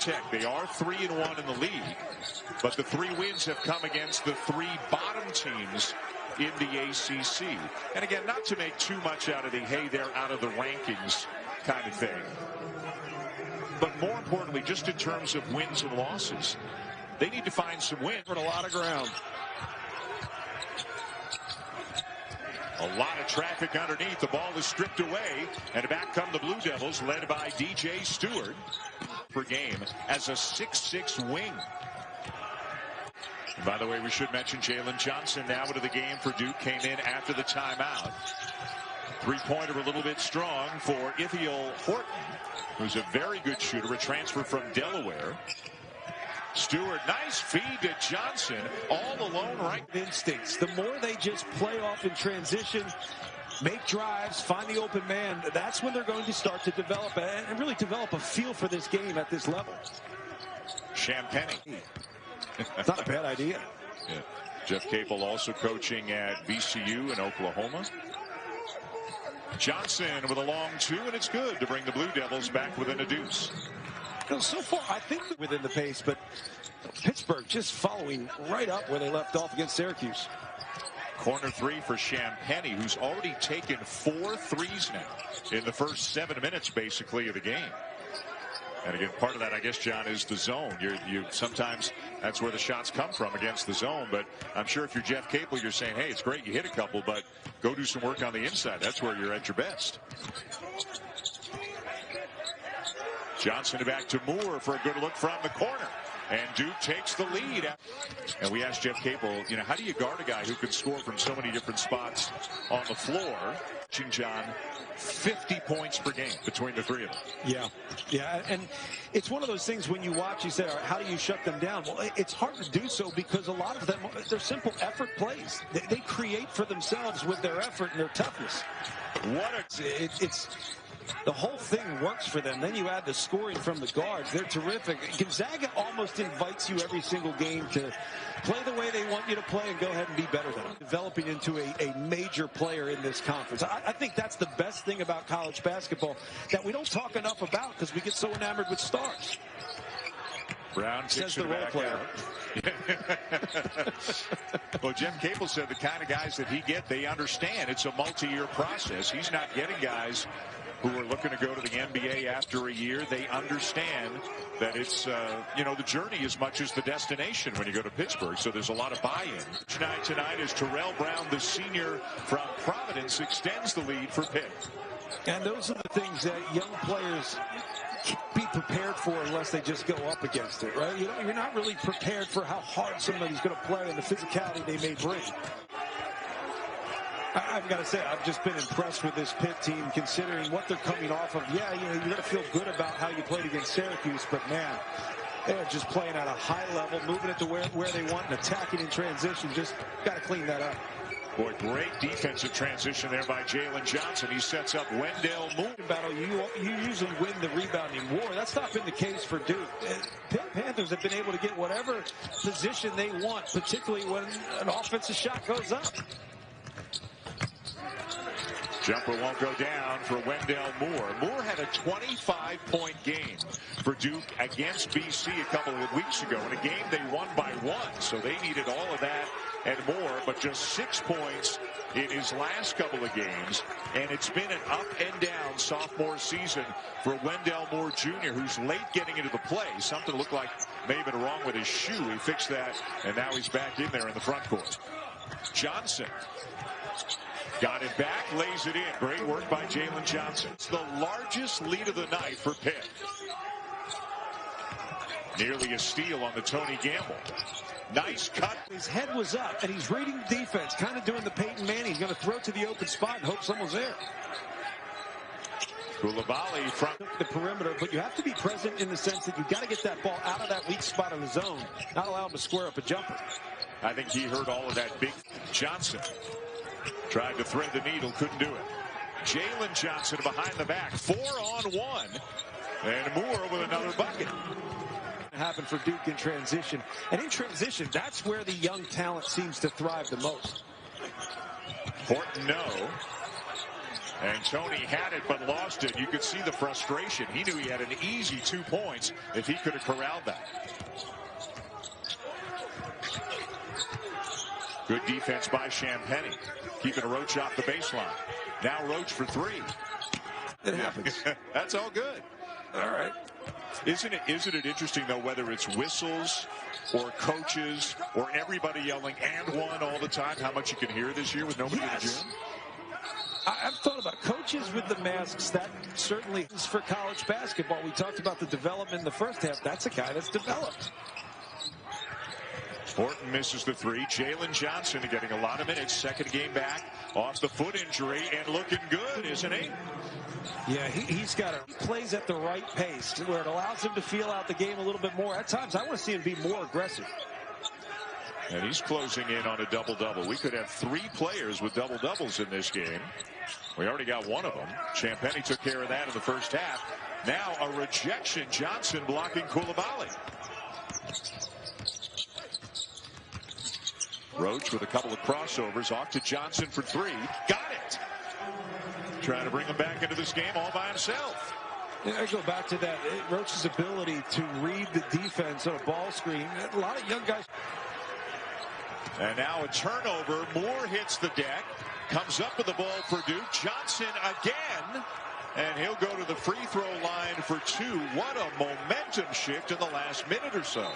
Tech. They are 3-1 in the league, but the 3 wins have come against the 3 bottom teams in the ACC. And again, not to make too much out of the, hey, they're out of the rankings kind of thing. But more importantly, just in terms of wins and losses, they need to find some wins. A lot of ground. A lot of traffic underneath. The ball is stripped away, and back come the Blue Devils, led by DJ Stewart per game as a 6'6" wing. And by the way, we should mention Jalen Johnson now into the game for Duke, came in after the timeout. Three-pointer a little bit strong for Ithiel Horton, who's a very good shooter, a transfer from Delaware. Stewart, nice feed to Johnson, all alone, right? Instincts. The more they just play off in transition, make drives, find the open man, that's when they're going to start to develop and really develop a feel for this game at this level. Champagne. It's not a bad idea. Yeah. Jeff Capel also coaching at VCU in Oklahoma. Johnson with a long 2, and it's good to bring the Blue Devils back within a deuce. So far, I think within the pace, but Pittsburgh just following right up where they left off against Syracuse. Corner 3 for Champagne, who's already taken 4 threes now in the first 7 minutes, basically, of the game. And again, part of that, I guess, John, is the zone. You sometimes that's where the shots come from, against the zone. But I'm sure if you're Jeff Capel, you're saying, hey, it's great you hit a couple, but go do some work on the inside. That's where you're at your best. Johnson back to Moore for a good look from the corner. And Duke takes the lead. And we asked Jeff Capel, how do you guard a guy who can score from so many different spots on the floor? John, 50 points per game between the 3 of them. Yeah. And it's one of those things when you watch, you say, all right, how do you shut them down? Well, it's hard to do so because a lot of them, they're simple effort plays. They create for themselves with their effort and their toughness. It's the whole thing works for them. Then you add the scoring from the guards. They're terrific. Gonzaga almost invites you every single game to play the way they want you to play and go ahead and be better than them. Developing into a major player in this conference. I think that's the best thing about college basketball that we don't talk enough about because we get so enamored with stars. Brown says the role player. Well, Jeff Capel said the kind of guys that he get, they understand it's a multi-year process. He's not getting guys who are looking to go to the NBA after a year. They understand that it's, the journey as much as the destination when you go to Pittsburgh. So there's a lot of buy-in. Tonight is Terrell Brown, the senior from Providence, extends the lead for Pitt. And those are the things that young players can't be prepared for unless they just go up against it, right? You're not really prepared for how hard somebody's going to play and the physicality they may bring. I've got to say, I've just been impressed with this Pitt team, considering what they're coming off of. Yeah, you're going to feel good about how you played against Syracuse, but man, they're just playing at a high level, moving it to where they want and attacking in transition. Just got to clean that up. Boy, great defensive transition there by Jalen Johnson. He sets up Wendell Moore. Battle, you usually win the rebounding war. That's not been the case for Duke. Pitt Panthers have been able to get whatever position they want, particularly when an offensive shot goes up. Jumper won't go down for Wendell Moore. Moore had a 25-point game for Duke against BC a couple of weeks ago in a game they won by 1. So they needed all of that and more, but just 6 points in his last couple of games. And it's been an up and down sophomore season for Wendell Moore Jr., who's late getting into the play. Something looked like may have been wrong with his shoe. He fixed that, and now he's back in there in the front court. Johnson got it back, lays it in. Great work by Jalen Johnson. It's the largest lead of the night for Pitt. Nearly a steal on the Tony Gamble. Nice cut. His head was up, and he's reading defense, kind of doing the Peyton Manning. He's going to throw it to the open spot and hope someone's there. Koulibaly from the perimeter, but you have to be present in the sense that you've got to get that ball out of that weak spot in the zone, not allow him to square up a jumper. I think he heard all of that. Big Johnson tried to thread the needle, couldn't do it. Jalen Johnson behind the back, 4-on-1, and Moore with another bucket. Happened for Duke in transition, and in transition, that's where the young talent seems to thrive the most. Horton, no. And Tony had it but lost it. You could see the frustration. He knew he had an easy 2 points if he could have corralled that. Good defense by Champagnie, keeping Roach off the baseline. Now Roach for three. It happens. That's all good. All right. Isn't it interesting, though, whether it's whistles or coaches or everybody yelling and one all the time, how much you can hear this year with nobody in the gym? I've thought about coaches with the masks. That certainly is for college basketball. We talked about the development in the first half. That's a guy that's developed. Horton misses the three. Jalen Johnson getting a lot of minutes. Second game back off the foot injury and looking good, isn't he? Yeah, he's got it. He plays at the right pace where it allows him to feel out the game a little bit more. At times, I want to see him be more aggressive. And he's closing in on a double-double. We could have three players with double-doubles in this game. We already got one of them. Champagnie took care of that in the first half. Now a rejection. Johnson blocking Coulibaly. Roach with a couple of crossovers. Off to Johnson for three. Got it. Trying to bring him back into this game all by himself. I go back to that. Roach's ability to read the defense on a ball screen. A lot of young guys. And now a turnover. Moore hits the deck. Comes up with the ball for Duke. Johnson again. And he'll go to the free throw line for two. What a momentum shift in the last minute or so.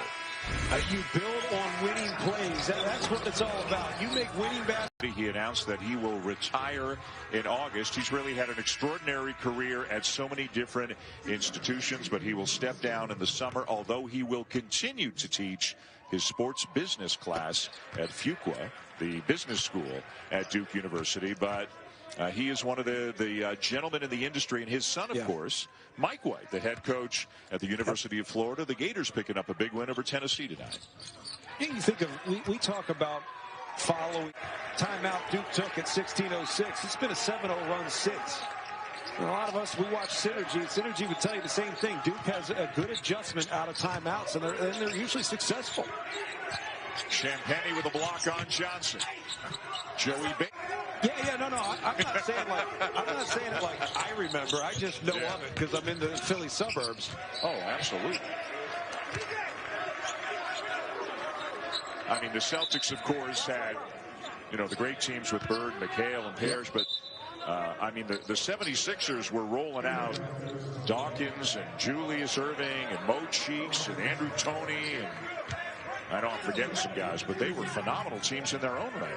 You build on winning plays. That's what it's all about. You make winning basketball. He announced that he will retire in August. He's really had an extraordinary career at so many different institutions, but he will step down in the summer, although he will continue to teach his sports business class at Fuqua, the business school at Duke University. But he is one of the gentlemen in the industry, and his son, of course, Mike White, the head coach at the University of Florida. The Gators picking up a big win over Tennessee tonight. You think of, we talk about following timeout Duke took at 16:06. It's been a 7-0 run since. And a lot of us, we watch Synergy. Synergy would tell you the same thing. Duke has a good adjustment out of timeouts, and they're usually successful. Champagnie with a block on Johnson. Joey Baker. No. I'm not saying it like I remember. I just know of it because I'm in the Philly suburbs. Oh, absolutely. I mean, the Celtics, of course, had, the great teams with Bird, McHale, and Parrish, but I mean, the 76ers were rolling out Dawkins and Julius Erving and Mo Cheeks and Andrew Toney, and I know I'm forgetting some guys, but they were phenomenal teams in their own way.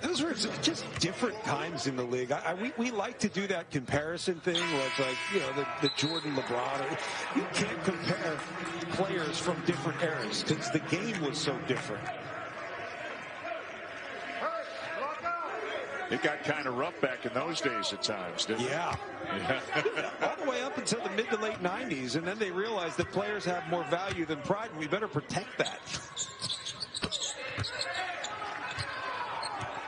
Those were just different times in the league. We like to do that comparison thing, where it's like, the Jordan, LeBron. You can't compare players from different eras because the game was so different. It got kind of rough back in those days at times, didn't it? Yeah. All the way up until the mid to late 90s, and then they realized that players have more value than pride, and we better protect that.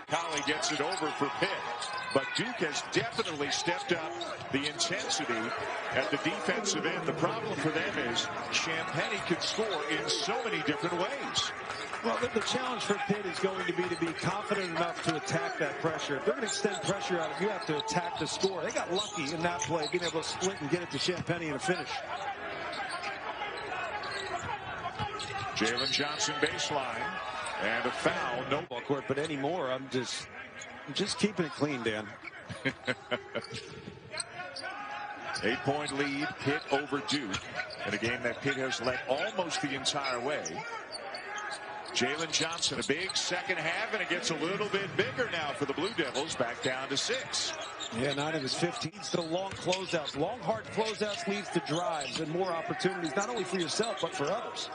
Colley gets it over for Pitt, but Duke has definitely stepped up the intensity at the defensive end. The problem for them is Champagnie can score in so many different ways. Well, the challenge for Pitt is going to be confident enough to attack that pressure. If they're going to extend pressure out, you have to attack the score. They got lucky in that play, being able to split and get it to Champagnie in a finish. Jalen Johnson baseline. And a foul, no ball court, but anymore, I'm just keeping it clean, Dan. 8-point lead, Pitt over Duke, in a game that Pitt has led almost the entire way. Jalen Johnson, a big second half, and it gets a little bit bigger now for the Blue Devils, back down to 6. Yeah, 9 of his 15 to the long closeouts. Long, hard closeouts leads to drives and more opportunities, not only for yourself, but for others.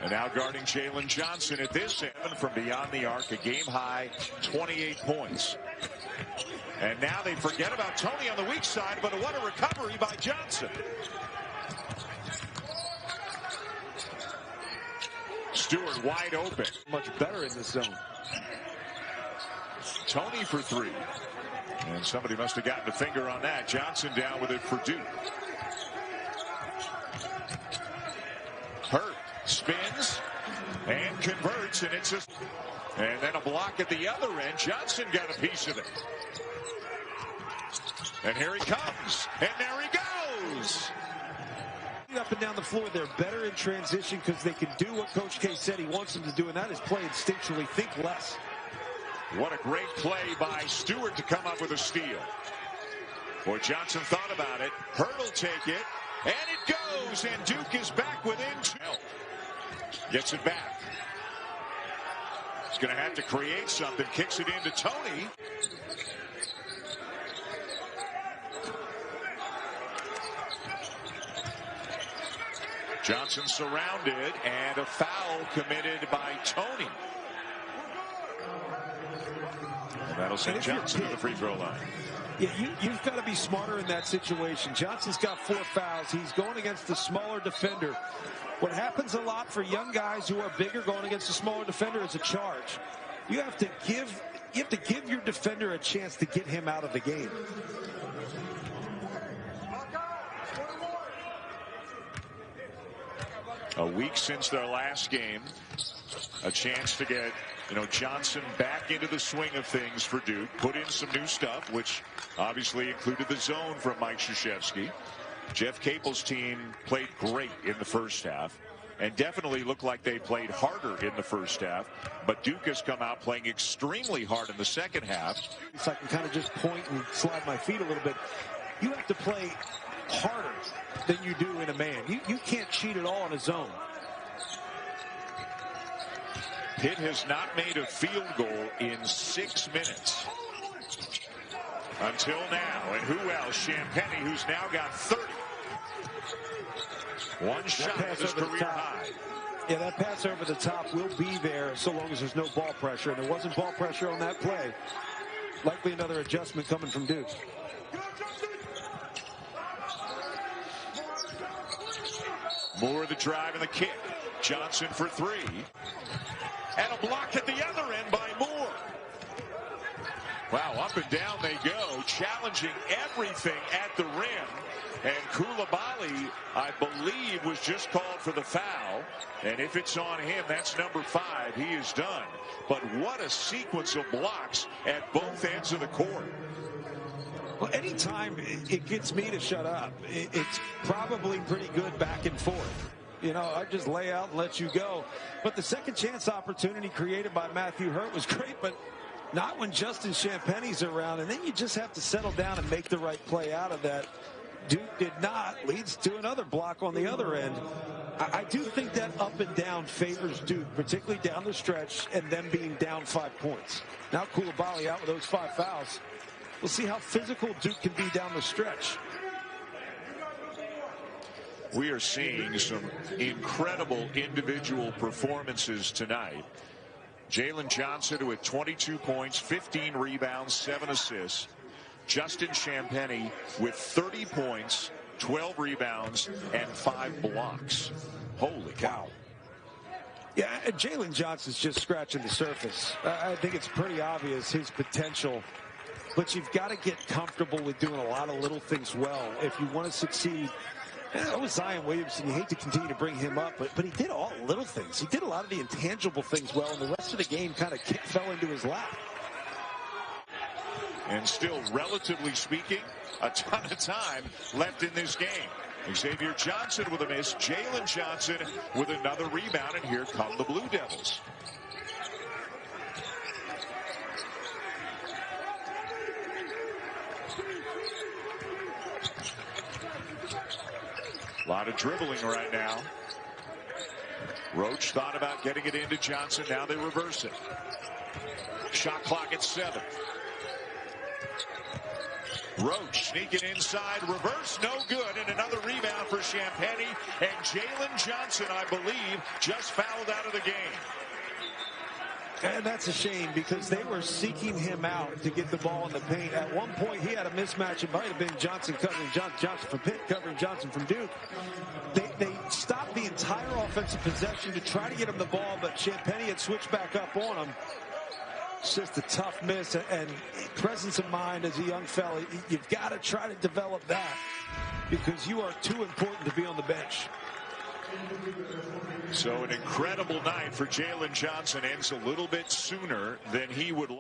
And now guarding Jalen Johnson at this end from beyond the arc, a game-high 28 points. And now they forget about Tony on the weak side, but what a recovery by Johnson. Stewart wide open. Much better in this zone. Tony for three. And somebody must have gotten a finger on that. Johnson down with it for Duke. Hurt. Spins and converts, and it's just And then a block at the other end. Johnson got a piece of it. And here he comes. And there he goes. Up and down the floor, they're better in transition because they can do what Coach K said he wants them to do, and that is play instinctually, think less. What a great play by Stewart to come up with a steal. Boy, Johnson thought about it. Hurt will take it. And it goes. And Duke is back within 2. Gets it back. He's going to have to create something. Kicks it into Tony. Johnson surrounded, and a foul committed by Tony. And that'll send Johnson to the free throw line. Yeah, you've got to be smarter in that situation. Johnson's got 4 fouls. He's going against the smaller defender. What happens a lot for young guys who are bigger going against a smaller defender is a charge. You have to give your defender a chance to get him out of the game. A week since their last game, a chance to get, Johnson back into the swing of things for Duke. Put in some new stuff, which obviously included the zone from Mike Krzyzewski. Jeff Capel's team played great in the first half and definitely looked like they played harder in the first half. But Duke has come out playing extremely hard in the second half. So I can kind of just point and slide my feet a little bit. You have to play harder than you do in a man. You can't cheat at all in a zone. Pitt has not made a field goal in 6 minutes until now. And who else? Champagnie, who's now got 30. One shot at his career high. Yeah, that pass over the top will be there so long as there's no ball pressure. And there wasn't ball pressure on that play. Likely another adjustment coming from Duke. Moore the drive and the kick. Johnson for 3. And a block at the other end by Moore. Wow, up and down they go, challenging everything at the rim. And Coulibaly, I believe, was just called for the foul. And if it's on him, that's number 5. He is done. But what a sequence of blocks at both ends of the court. Well, anytime it gets me to shut up, it's probably pretty good back and forth. I just lay out and let you go. But the second chance opportunity created by Matthew Hurt was great, but not when Justin Champagnie's around. And then you just have to settle down and make the right play out of that. Duke did not. Leads to another block on the other end. I do think that up and down favors Duke, particularly down the stretch and them being down 5 points. Now Coulibaly out with those 5 fouls. We'll see how physical Duke can be down the stretch. We are seeing some incredible individual performances tonight. Jalen Johnson with 22 points, 15 rebounds, 7 assists. Justin Champagnie with 30 points, 12 rebounds, and 5 blocks. Holy cow. Yeah, Jalen Johnson's just scratching the surface. I think it's pretty obvious his potential. But you've got to get comfortable with doing a lot of little things well if you want to succeed. That was Zion Williamson. You hate to continue to bring him up, but he did all little things. He did a lot of the intangible things well, and the rest of the game kind of fell into his lap. And still, relatively speaking, a ton of time left in this game. Xavier Johnson with a miss. Jalen Johnson with another rebound, and here come the Blue Devils. A lot of dribbling right now. Roach thought about getting it into Johnson. Now they reverse it. Shot clock at 7. Roach sneaking inside. Reverse, no good. And another rebound for Champagnie. And Jalen Johnson, I believe, just fouled out of the game. And that's a shame because they were seeking him out to get the ball in the paint. At one point, he had a mismatch. It might have been Johnson covering Johnson from Pitt, covering Johnson from Duke. They stopped the entire offensive possession to try to get him the ball, but Champagnie had switched back up on him. It's just a tough miss, and presence of mind as a young fella. You've got to try to develop that because you are too important to be on the bench. So an incredible night for Jalen Johnson ends a little bit sooner than he would like.